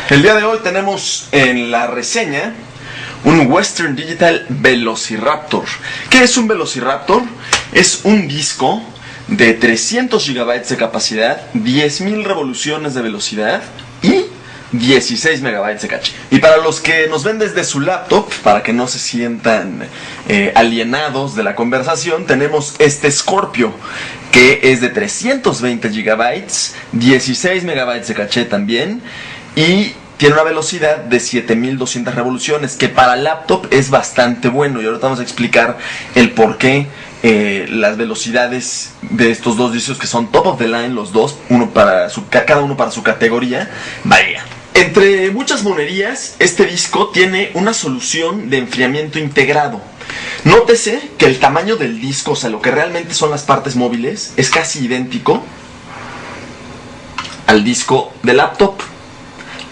El día de hoy tenemos en la reseña un Western Digital Velociraptor. ¿Qué es un Velociraptor? Es un disco de 300 GB de capacidad, 10.000 revoluciones de velocidad y 16 MB de caché. Y para los que nos ven desde su laptop, para que no se sientan alienados de la conversación, tenemos este Scorpio, que es de 320 GB, 16 MB de caché también, y tiene una velocidad de 7200 revoluciones, que para laptop es bastante bueno. Y ahorita vamos a explicar el por qué las velocidades de estos dos discos, que son top of the line los dos, cada uno para su categoría, varía. Entre muchas monerías, este disco tiene una solución de enfriamiento integrado. Nótese que el tamaño del disco, o sea, lo que realmente son las partes móviles, es casi idéntico al disco de laptop.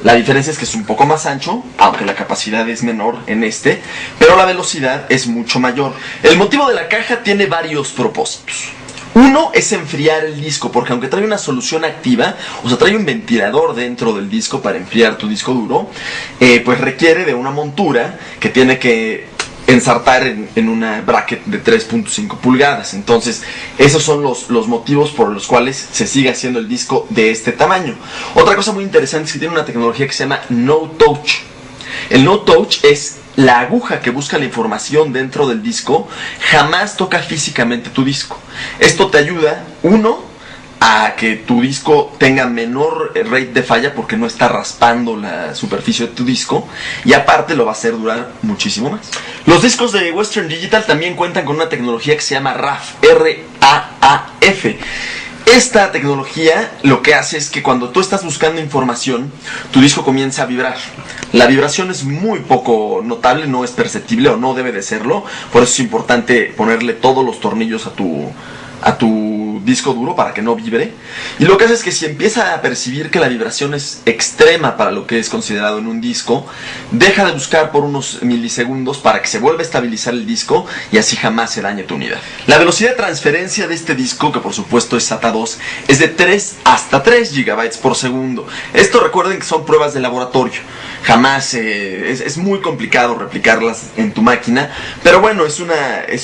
La diferencia es que es un poco más ancho, aunque la capacidad es menor en este, pero la velocidad es mucho mayor. El motivo de la caja tiene varios propósitos. Uno es enfriar el disco, porque aunque trae una solución activa, o sea, trae un ventilador dentro del disco para enfriar tu disco duro, pues requiere de una montura que tiene que ensartar en una bracket de 3.5 pulgadas. Entonces, esos son los motivos por los cuales se sigue haciendo el disco de este tamaño. Otra cosa muy interesante es que tiene una tecnología que se llama No Touch. El No Touch es la aguja que busca la información dentro del disco, jamás toca físicamente tu disco. Esto te ayuda, a que tu disco tenga menor rate de falla porque no está raspando la superficie de tu disco, y aparte lo va a hacer durar muchísimo más. Los discos de Western Digital también cuentan con una tecnología que se llama RAAF, R-A-A-F. Esta tecnología lo que hace es que cuando tú estás buscando información, tu disco comienza a vibrar. La vibración es muy poco notable, no es perceptible o no debe de serlo, por eso es importante ponerle todos los tornillos a tu disco duro para que no vibre. Y lo que hace es que si empieza a percibir que la vibración es extrema para lo que es considerado en un disco, deja de buscar por unos milisegundos para que se vuelva a estabilizar el disco y así jamás se dañe tu unidad. La velocidad de transferencia de este disco, que por supuesto es SATA 2, es de 3 hasta 3 GB por segundo. Esto recuerden que son pruebas de laboratorio. Jamás es muy complicado replicarlas en tu máquina, pero bueno, es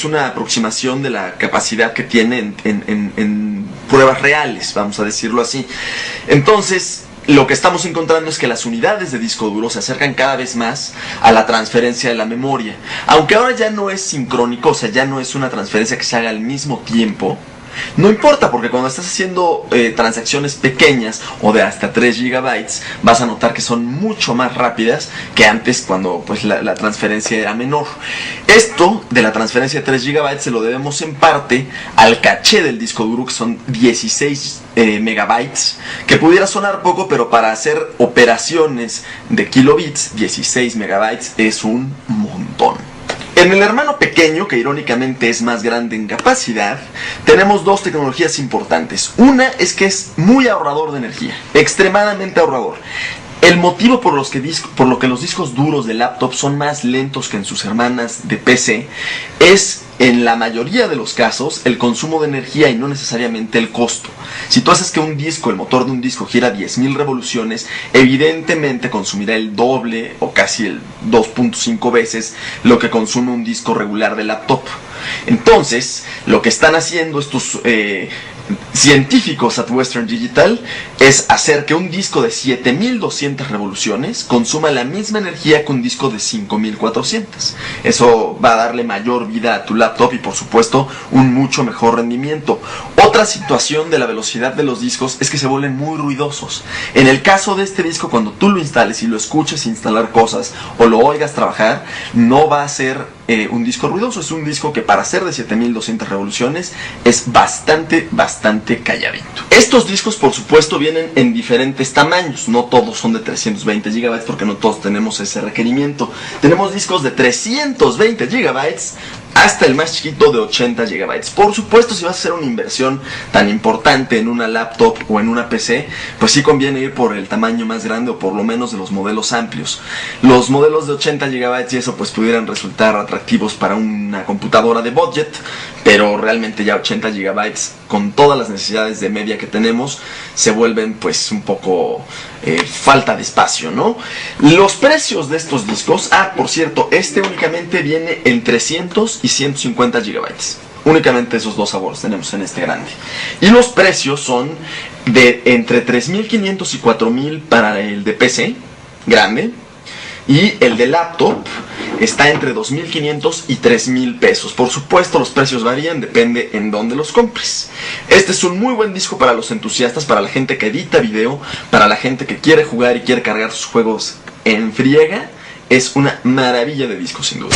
una aproximación de la capacidad que tiene en pruebas reales, vamos a decirlo así. Entonces, lo que estamos encontrando es que las unidades de disco duro se acercan cada vez más a la transferencia de la memoria. Aunque ahora ya no es sincrónico, o sea, ya no es una transferencia que se haga al mismo tiempo, no importa, porque cuando estás haciendo transacciones pequeñas o de hasta 3 GB, vas a notar que son mucho más rápidas que antes, cuando pues la transferencia era menor. Esto de la transferencia de 3 GB se lo debemos en parte al caché del disco duro, que son 16 megabytes, que pudiera sonar poco, pero para hacer operaciones de kilobits, 16 megabytes es un montón. En el hermano pequeño, que irónicamente es más grande en capacidad, tenemos dos tecnologías importantes. Una es que es muy ahorrador de energía, extremadamente ahorrador. El motivo por lo que los discos duros de laptop son más lentos que en sus hermanas de PC es, en la mayoría de los casos, el consumo de energía y no necesariamente el costo. Si tú haces que el motor de un disco gira 10.000 revoluciones, evidentemente consumirá el doble o casi el 2.5 veces lo que consume un disco regular de laptop. Entonces, lo que están haciendo estos científicos at Western Digital es hacer que un disco de 7200 revoluciones consuma la misma energía que un disco de 5400. Eso va a darle mayor vida a tu laptop y por supuesto un mucho mejor rendimiento. Otra situación de la velocidad de los discos es que se vuelven muy ruidosos. En el caso de este disco, cuando tú lo instales y lo escuches instalar cosas o lo oigas trabajar, no va a ser un disco ruidoso. Es un disco que, para ser de 7200 revoluciones, es bastante calladito. Estos discos, por supuesto, vienen en diferentes tamaños. No todos son de 320 GB porque no todos tenemos ese requerimiento. Tenemos discos de 320 GB hasta el más chiquito de 80 GB. Por supuesto, si vas a hacer una inversión tan importante en una laptop o en una PC, pues sí conviene ir por el tamaño más grande, o por lo menos de los modelos amplios. Los modelos de 80 GB y eso pues pudieran resultar atractivos para una computadora de budget, pero realmente ya 80 GB con todas las necesidades de media que tenemos se vuelven pues un poco falta de espacio, ¿no? Los precios de estos discos, por cierto, este únicamente viene en 300 y 150 GB. Únicamente esos dos sabores tenemos en este grande. Y los precios son de entre 3.500 y 4.000 para el de PC grande. Y el de laptop está entre 2.500 y 3.000 pesos. Por supuesto, los precios varían, depende en dónde los compres. Este es un muy buen disco para los entusiastas, para la gente que edita video, para la gente que quiere jugar y quiere cargar sus juegos en friega. Es una maravilla de disco, sin duda.